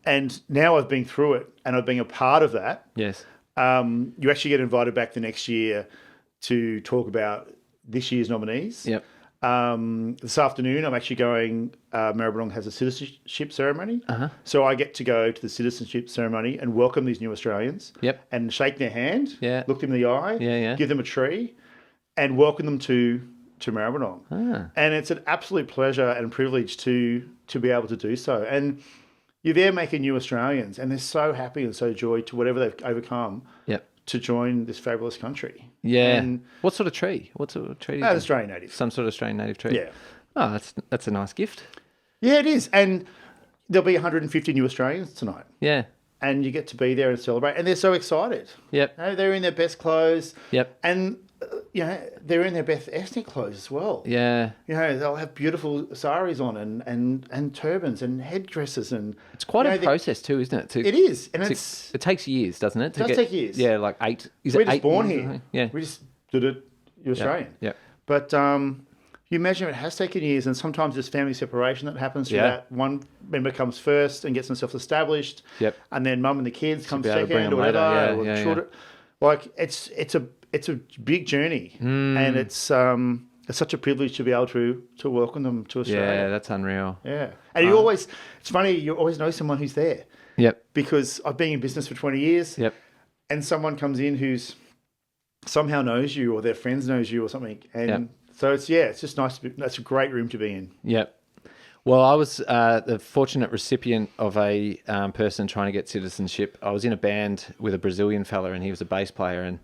And now I've been through it and I've been a part of that. Yes. You actually get invited back the next year to talk about this year's nominees. Yep. This afternoon, I'm actually going, Maribyrnong has a citizenship ceremony. So I get to go to the citizenship ceremony and welcome these new Australians. Yep. And shake their hand, look them in the eye, Yeah. give them a tree, and welcome them to Maribyrnong. And it's an absolute pleasure and privilege to be able to do so. And you're there making new Australians, and they're so happy and so joy to whatever they've overcome to join this fabulous country. Yeah. And, what sort of tree? What sort of tree? Australian native. Some sort of Australian native tree. Yeah. Oh, that's a nice gift. Yeah, it is. And there'll be 150 new Australians tonight. Yeah. And you get to be there and celebrate. And they're so excited. Yep. You know, they're in their best clothes. Yep. And, they're in their best ethnic clothes as well. Yeah. They'll have beautiful saris on and turbans and headdresses. And It's quite a process too, isn't it? It is. And it takes years, doesn't it? It does take years. Yeah, like 8. We're just 8 born years, here. I think? Yeah. We just did it. You're Australian. Yeah. But you imagine it has taken years, and sometimes there's family separation that happens through that. One member comes first and gets themselves established. Yep. And then mum and the kids come be able to bring second or them whatever. later. Yeah, children. Like it's a big journey, and it's such a privilege to be able to welcome them to Australia. Yeah, that's unreal. Yeah. And it's funny, you always know someone who's there. Yep. Because I've been in business for 20 years. Yep. And someone comes in who's somehow knows you or their friends knows you or something. And so it's just nice that's a great room to be in. Yep. Well, I was the fortunate recipient of a person trying to get citizenship. I was in a band with a Brazilian fella, and he was a bass player, and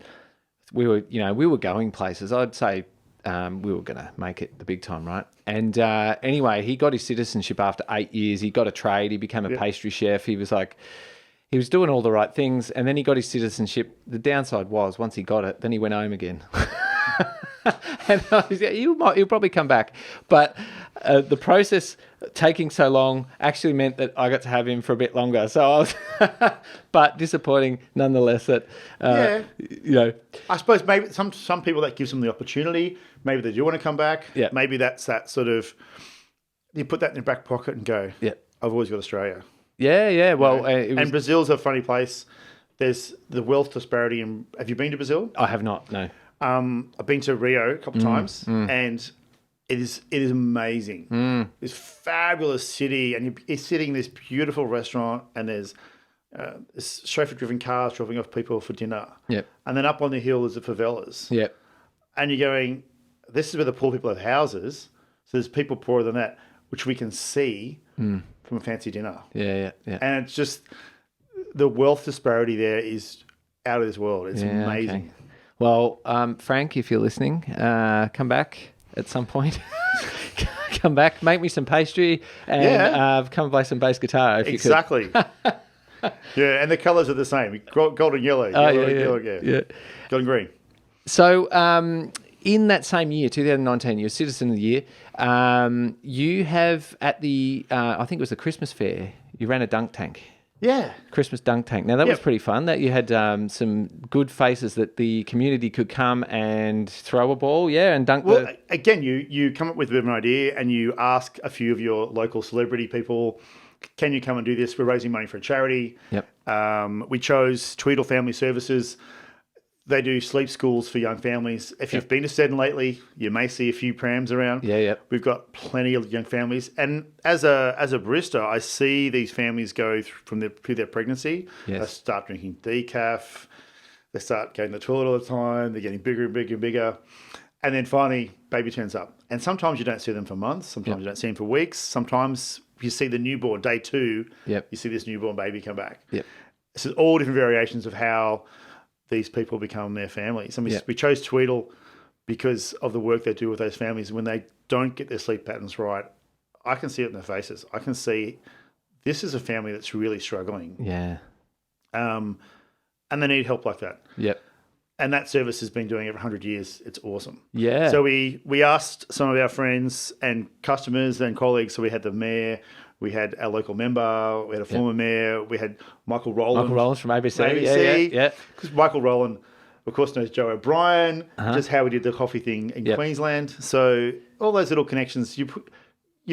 we were going places. I'd say we were going to make it the big time, right? And anyway, he got his citizenship after 8 years. He got a trade. He became a pastry chef. He was doing all the right things, and then he got his citizenship. The downside was, once he got it, then he went home again. And you'll probably come back. But the process taking so long actually meant that I got to have him for a bit longer. So I was, but disappointing nonetheless that, I suppose maybe some people that gives them the opportunity, maybe they do want to come back. Yeah. Maybe that's that sort of, you put that in your back pocket and go, yeah, I've always got Australia. Yeah. Well, and Brazil's a funny place. There's the wealth disparity. Have you been to Brazil? I have not, no. I've been to Rio a couple of times, and it is amazing. This fabulous city, and you're sitting in this beautiful restaurant, and there's chauffeur-driven cars dropping off people for dinner. Yep. And then up on the hill is the favelas. Yep. And you're going, this is where the poor people have houses. So there's people poorer than that, which we can see from a fancy dinner. Yeah. And it's just, the wealth disparity there is out of this world. It's amazing. Okay. Well, Frank, if you're listening, come back at some point. Come back, make me some pastry, and come and play some bass guitar if you could. Exactly. Yeah, and the colours are the same. Gold and yellow. Yellow, gold and green. So in that same year, 2019, you're Citizen of the Year. You have at the, I think it was the Christmas fair, you ran a dunk tank. Yeah. Christmas dunk tank. Now, that was pretty fun. That you had some good faces that the community could come and throw a ball, and dunk again, you come up with a bit of an idea and you ask a few of your local celebrity people, can you come and do this? We're raising money for a charity. Yep. We chose Tweedle Family Services. They do sleep schools for young families. If you've been to Seddon lately, you may see a few prams around. Yeah. We've got plenty of young families. And as a barista, I see these families go through their pregnancy. Yes. They start drinking decaf. They start going to the toilet all the time. They're getting bigger and bigger and bigger. And then finally, baby turns up. And sometimes you don't see them for months. Sometimes you don't see them for weeks. Sometimes you see the newborn, day 2, you see this newborn baby come back. Yep. So all different variations of how these people become their families. And we chose Tweedle because of the work they do with those families. When they don't get their sleep patterns right, I can see it in their faces. I can see this is a family that's really struggling. Yeah. And they need help like that. Yep. And that service has been doing it for 100 years. It's awesome. Yeah. So we asked some of our friends and customers and colleagues. So we had the mayor, we had our local member, we had a former mayor, we had Michael Rowland. Michael Rowland from ABC. Yeah. Because Michael Rowland, of course, knows Joe O'Brien, just how we did the coffee thing in Queensland. So all those little connections, you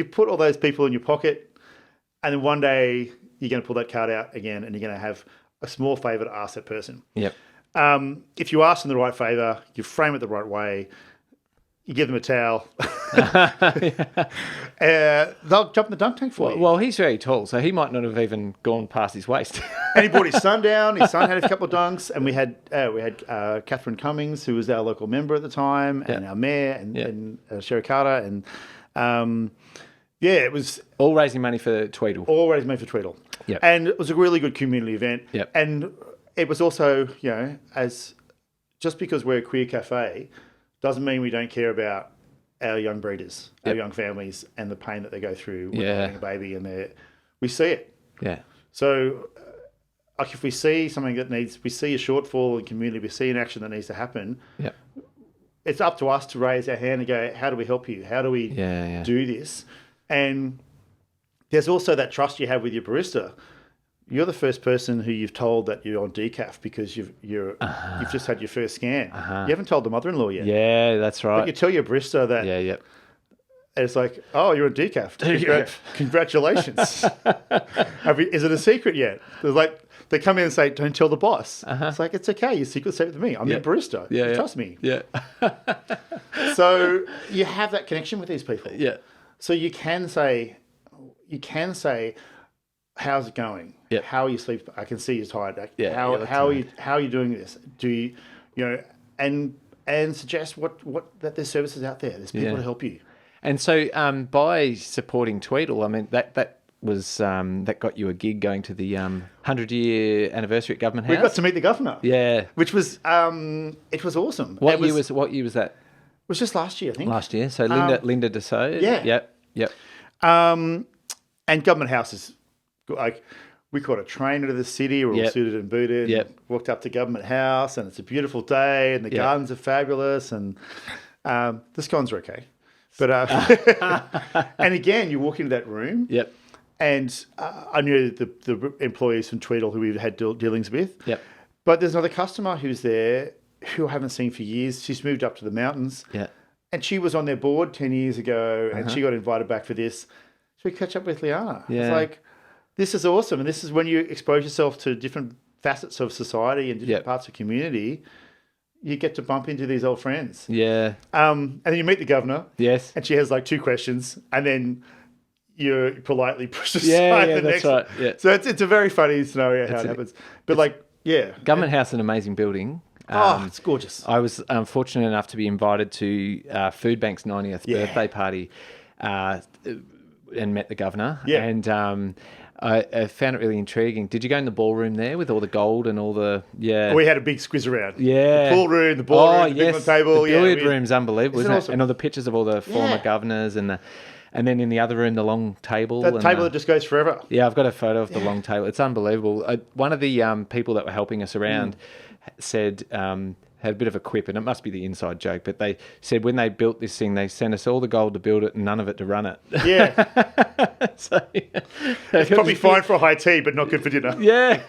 put all those people in your pocket, and then one day you're going to pull that card out again, and you're going to have a small favour to ask that person. Yep. If you ask them the right favour, you frame it the right way, you give them a towel, they'll jump in the dunk tank for you. Well, he's very tall, so he might not have even gone past his waist. And he brought his son down. His son had a couple of dunks, and we had Catherine Cummings, who was our local member at the time, and our mayor, and Sherry Carter, and it was all raising money for Tweedle. All raising money for Tweedle. Yep. And it was a really good community event. Yep. And it was also, as just because we're a queer cafe doesn't mean we don't care about our young breeders, our young families, and the pain that they go through with having a baby, and we see it. Yeah. So, like if we see something we see a shortfall in community, we see an action that needs to happen. Yeah. It's up to us to raise our hand and go, how do we help you? How do we do this? And there's also that trust you have with your barista. You're the first person who you've told that you're on decaf because you've just had your first scan. You haven't told the mother-in-law yet. Yeah, that's right. But you tell your barista that. Yeah. And it's like, oh, you're on decaf. Congratulations. Is it a secret yet? They come in and say, don't tell the boss. It's like, it's okay. Your secret's safe with me. I'm your barista. You trust me. Yeah. So you have that connection with these people. Yeah. So you can say, how's it going? Yep. How are you sleeping? I can see you're tired. How are you doing this? Do you and suggest what that there's services out there. There's people to help you. And so by supporting Tweedle, I mean, that was that got you a gig going to the 100-year anniversary at Government House. We got to meet the governor. Yeah. Which was, it was awesome. What year was that? It was just last year, I think. Last year. So Linda Dessau. Yeah. Yep. And Government House is like, we caught a train into the city. We're all suited and booted. Yep. Walked up to Government House, and it's a beautiful day, and the gardens are fabulous, and the scones are okay. But and again, you walk into that room. Yep. And I knew the employees from Tweedle who we've had dealings with. Yep. But there's another customer who's there who I haven't seen for years. She's moved up to the mountains. Yeah. And she was on their board 10 years ago, and she got invited back for this. So we catch up with Liana. Yeah. It's like, this is awesome. And this is when you expose yourself to different facets of society and different parts of community, you get to bump into these old friends. Yeah. And then you meet the governor. Yes. And she has like 2 questions, and then you politely push aside the that's next right. one. Yeah. So it's a very funny scenario how it happens. But Government House is an amazing building. It's gorgeous. I was fortunate enough to be invited to Food Bank's 90th birthday party and met the governor. Yeah. And I found it really intriguing. Did you go in the ballroom there with all the gold and all the... Yeah. We had a big squiz around. Yeah. The pool room, the ballroom, the big on table. The billiard room's unbelievable, isn't it? Awesome? And all the pictures of all the former governors and then in the other room, the long table. That table that just goes forever. Yeah, I've got a photo of the long table. It's unbelievable. One of the people that were helping us around said, had a bit of a quip, and it must be the inside joke, but they said when they built this thing, they sent us all the gold to build it and none of it to run it. Yeah. So, it's probably fine for a high tea, but not good for dinner. Yeah.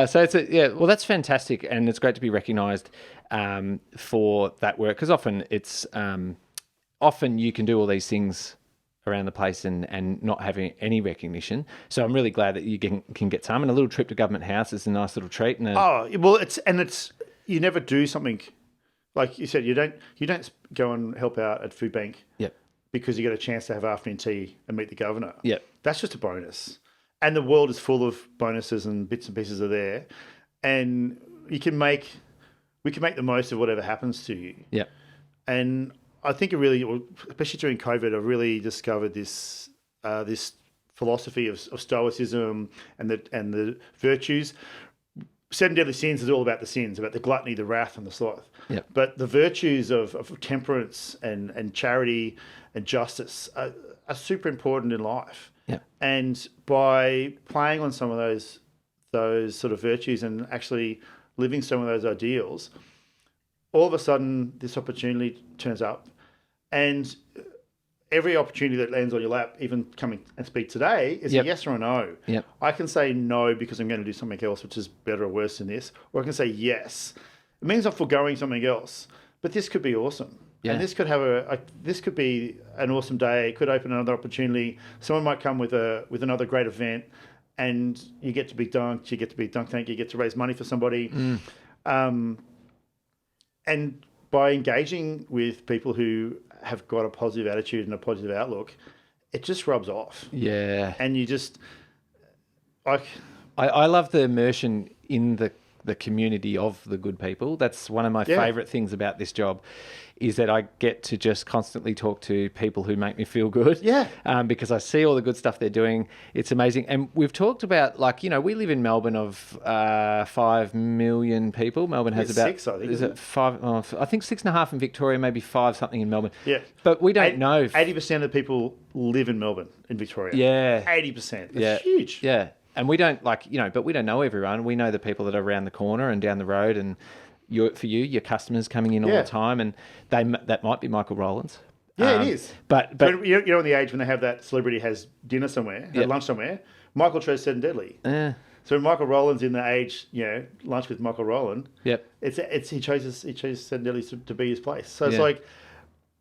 So well, that's fantastic, and it's great to be recognised for that work, because often it's often you can do all these things around the place and not having any recognition. So I'm really glad that you can get some, and a little trip to Government House is a nice little treat. And it's you never do something like you said. You don't go and help out at Food Bank. Yep. Because you get a chance to have afternoon tea and meet the governor. Yep. That's just a bonus. And the world is full of bonuses and bits and pieces are there, and we can make the most of whatever happens to you. Yep. And I think especially during COVID, I've really discovered this philosophy of stoicism and the virtues. Seddon Deadly Sins is all about the sins, about the gluttony, the wrath, and the sloth. Yep. But the virtues of temperance and charity and justice are super important in life. Yep. And by playing on some of those sort of virtues and actually living some of those ideals, all of a sudden this opportunity turns up, and every opportunity that lands on your lap, even coming and speak today, is a yes or a no. Yep. I can say no because I'm going to do something else which is better or worse than this, or I can say yes. It means I'm foregoing something else, but this could be awesome. Yeah. And this could have this could be an awesome day. It could open another opportunity. Someone might come with another great event, and you get to be dunked. You get to be dunk tank. You get to raise money for somebody. And by engaging with people who have got a positive attitude and a positive outlook, it just rubs off. Yeah. And you just I love the immersion in the community of the good people. That's one of my favourite things about this job, is that I get to just constantly talk to people who make me feel good. Yeah. Because I see all the good stuff they're doing. It's amazing. And we've talked about, we live in Melbourne of 5 million people. Melbourne has about 6, I think. Is it 5? Oh, I think 6.5 in Victoria, maybe 5 something in Melbourne. Yeah. But we don't know. 80% of the people live in Melbourne, in Victoria. Yeah. 80%. That's huge. Yeah. And we don't but we don't know everyone. We know the people that are around the corner and down the road, and your customers coming in all the time, and that might be Michael Rowlands. Yeah, it is. But you know, in the age when they have that celebrity has dinner somewhere, have lunch somewhere, Michael chose Seddon Deadly. So when Michael Rowland's in the age, lunch with Michael Rowland. Yep. He chose Seddon Deadly to be his place. So it's like,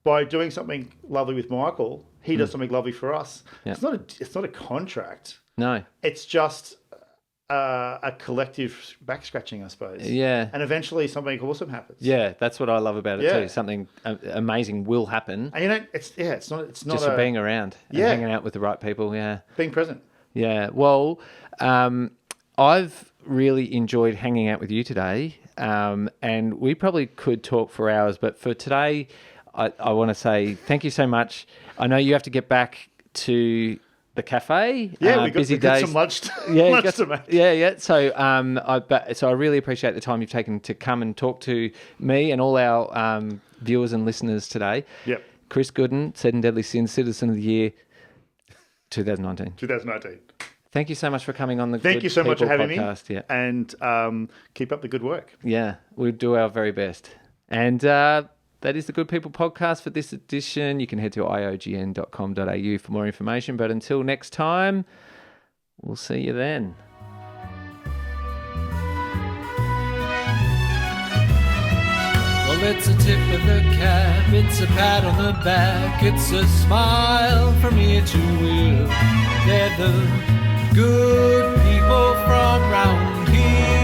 by doing something lovely with Michael, he does something lovely for us. Yep. It's not a contract. No. It's just a collective back scratching, I suppose. Yeah. And eventually something awesome happens. Yeah, that's what I love about it too. Something amazing will happen. And it's not just for being around and hanging out with the right people. Yeah. Being present. Yeah. Well, I've really enjoyed hanging out with you today. And we probably could talk for hours, but for today, I want to say thank you so much. I know you have to get back to the cafe. Yeah, we busy got days. some lunch, Yeah, lunch to make. Yeah. So, I really appreciate the time you've taken to come and talk to me and all our viewers and listeners today. Yep. Chris Gooden, Seddon Deadly Sins, Citizen of the Year, 2019. 2019. Thank you so much for coming on the Thank Good you so much for People having podcast. me. Yeah. And keep up the good work. Yeah, we'll do our very best. And that is the Good People podcast for this edition. You can head to iogn.com.au for more information. But until next time, we'll see you then. Well, it's a tip of the cap, it's a pat on the back, it's a smile from ear to ear. They're the good people from round here.